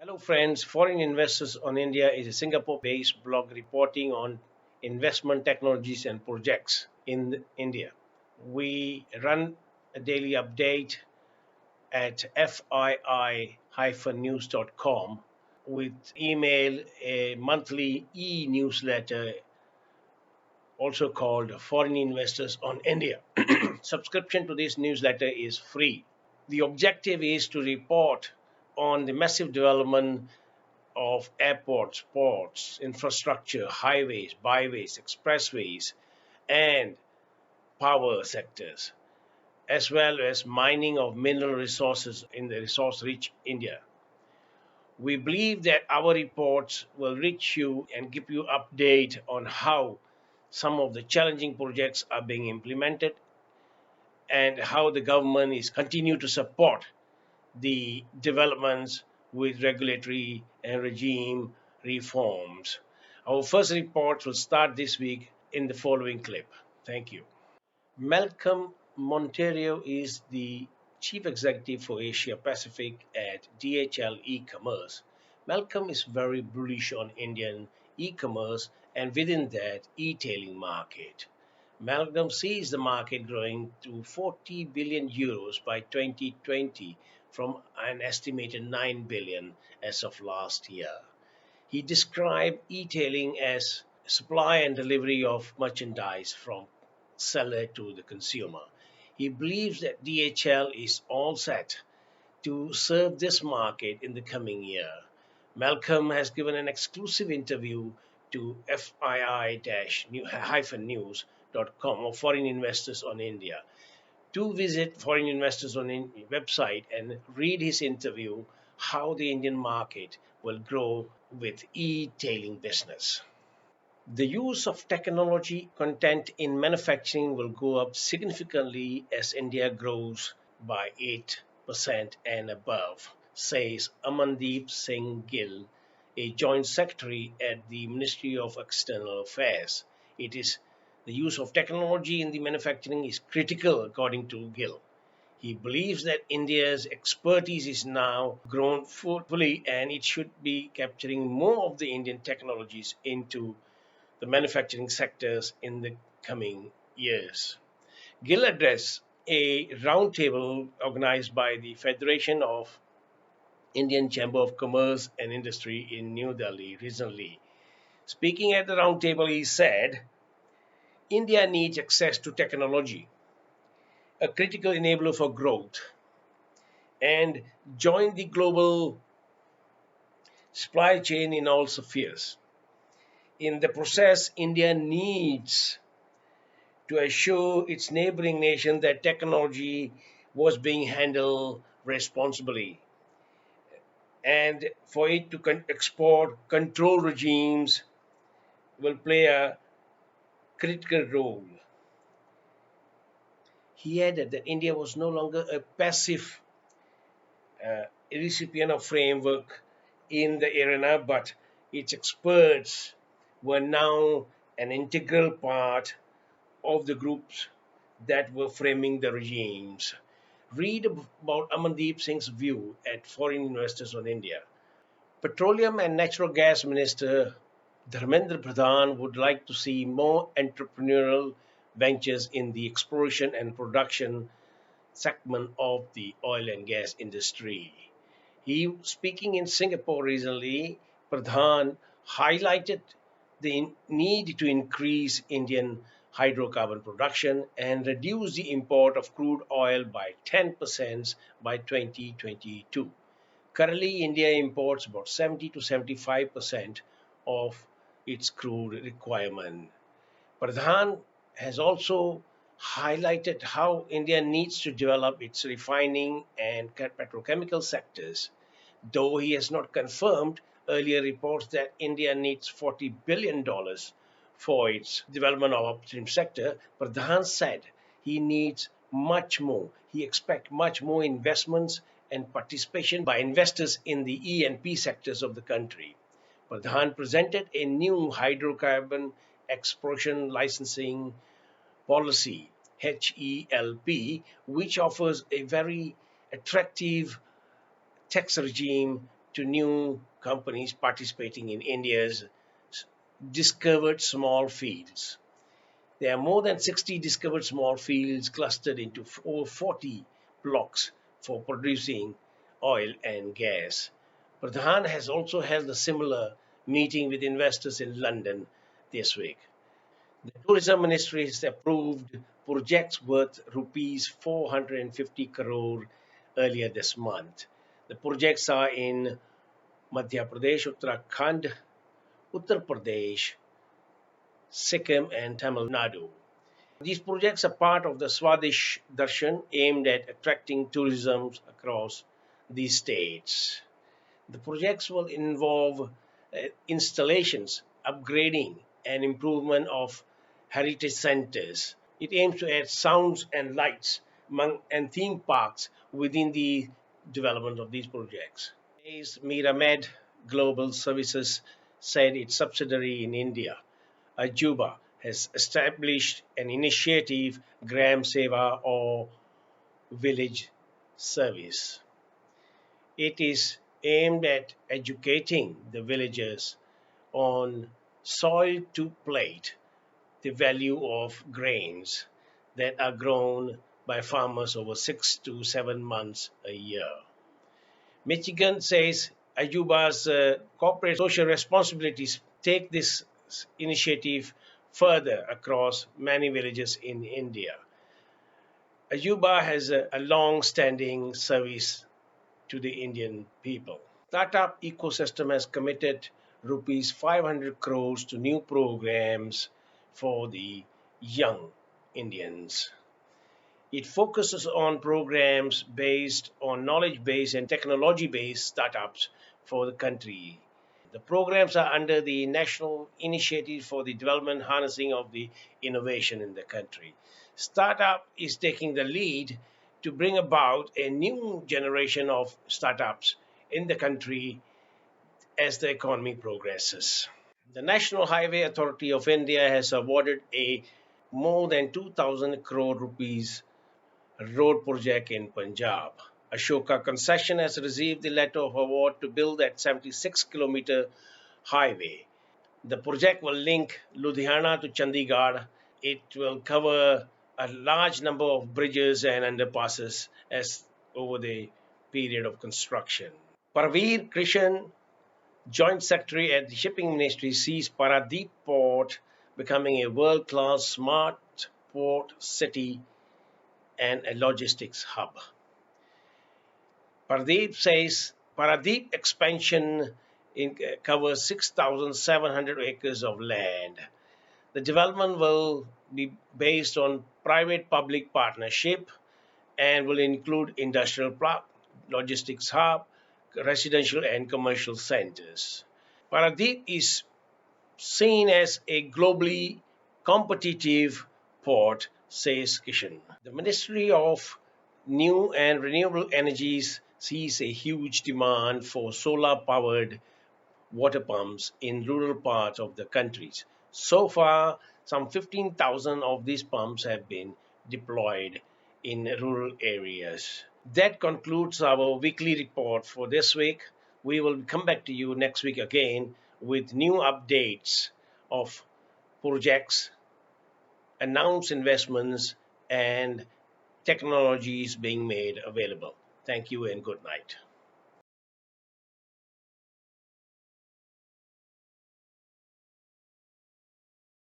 Hello, friends. Foreign Investors on India is a Singapore based blog reporting on investment technologies and projects in India. We run a daily update at fii-news.com with email, a monthly e newsletter, also called Foreign Investors on India. Subscription to this newsletter is free. The objective is to report on the massive development of airports, ports, infrastructure, highways, byways, expressways, and power sectors, as well as mining of mineral resources in the resource rich India. We believe that our reports will reach you and give you update on how some of the challenging projects are being implemented and how the government is continue to support the developments with regulatory and regime reforms. Our first report will start this week in the following clip. Thank you. Malcolm Monteiro is the Chief Executive for Asia Pacific at DHL eCommerce. Malcolm is very bullish on Indian e-commerce and within that e-tailing market. Malcolm sees the market growing to 40 billion euros by 2020 from an estimated 9 billion as of last year. He described e-tailing as supply and delivery of merchandise from seller to the consumer. He believes that DHL is all set to serve this market in the coming year. Malcolm has given an exclusive interview to fii-news.com or Foreign Investors on India. To visit Foreign Investors on India website and read his interview how the Indian market will grow with e-tailing business. The use of technology content in manufacturing will go up significantly as India grows by 8% and above, says Amandeep Singh Gill, a joint secretary at the Ministry of External Affairs. It is the use of technology in the manufacturing is critical, according to Gill. He believes that India's expertise is now grown fully and it should be capturing more of the Indian technologies into the manufacturing sectors in the coming years. Gill addressed a roundtable organized by the Federation of Indian Chamber of Commerce and Industry in New Delhi recently. Speaking at the roundtable, he said, India needs access to technology, a critical enabler for growth, and join the global supply chain in all spheres. In the process, India needs to assure its neighboring nation that technology was being handled responsibly and for it to export control regimes will play a critical role. He added that India was no longer a passive recipient of framework in the arena, but its experts were now an integral part of the groups that were framing the regimes. Read about Amandeep Singh's view at Foreign Investors on India. Petroleum and Natural Gas Minister Dharmendra Pradhan would like to see more entrepreneurial ventures in the exploration and production segment of the oil and gas industry. He speaking in Singapore recently, Pradhan highlighted the need to increase Indian hydrocarbon production and reduce the import of crude oil by 10% by 2022. Currently, India imports about 70 to 75% of its crude requirement. Pradhan has also highlighted how India needs to develop its refining and petrochemical sectors. Though he has not confirmed earlier reports that India needs $40 billion for its development of upstream sector, Pradhan said he needs much more. He expects much more investments and participation by investors in the E&P sectors of the country. Pradhan presented a new hydrocarbon exploration licensing policy, HELP, which offers a very attractive tax regime to new companies participating in India's discovered small fields. There are more than 60 discovered small fields clustered into over 40 blocks for producing oil and gas. Pradhan has also held a similar meeting with investors in London this week. The Tourism Ministry has approved projects worth rupees 450 crore earlier this month. The projects are in Madhya Pradesh, Uttarakhand, Uttar Pradesh, Sikkim, and Tamil Nadu. These projects are part of the Swadesh Darshan aimed at attracting tourism across these states. The projects will involve installations, upgrading, and improvement of heritage centers. It aims to add sounds and lights and theme parks within the development of these projects. Miramed Global Services said its subsidiary in India, Ajuba, has established an initiative, Gram Seva or Village Service. It is aimed at educating the villagers on soil to plate, the value of grains that are grown by farmers over 6 to 7 months a year. Michigan says Ajuba's corporate social responsibilities take this initiative further across many villages in India. Ajuba has a long standing service to the Indian people. Startup ecosystem has committed rupees 500 crores to new programs for the young Indians. It focuses on programs based on knowledge based and technology based startups for the country. The programs are under the National Initiative for the Development Harnessing of the Innovation in the country. Startup is taking the lead to bring about a new generation of startups in the country as the economy progresses. The National Highway Authority of India has awarded a more than 2,000 crore rupees road project in Punjab. Ashoka Concession has received the letter of award to build that 76-kilometer highway. The project will link Ludhiana to Chandigarh. It will cover a large number of bridges and underpasses as over the period of construction. Parveer Krishan, Joint Secretary at the Shipping Ministry, sees Paradip Port becoming a world-class smart port city and a logistics hub. Paradeep says Paradeep expansion covers 6,700 acres of land. The development will be based on private-public partnership and will include industrial park, logistics hub, residential and commercial centers. Paradeep is seen as a globally competitive port, says Kishan. The Ministry of New and Renewable Energies sees a huge demand for solar powered water pumps in rural parts of the countries. So far, some 15,000 of these pumps have been deployed in rural areas. That concludes our weekly report for this week. We will come back to you next week again with new updates of projects, announced investments, and technologies being made available. Thank you and good night.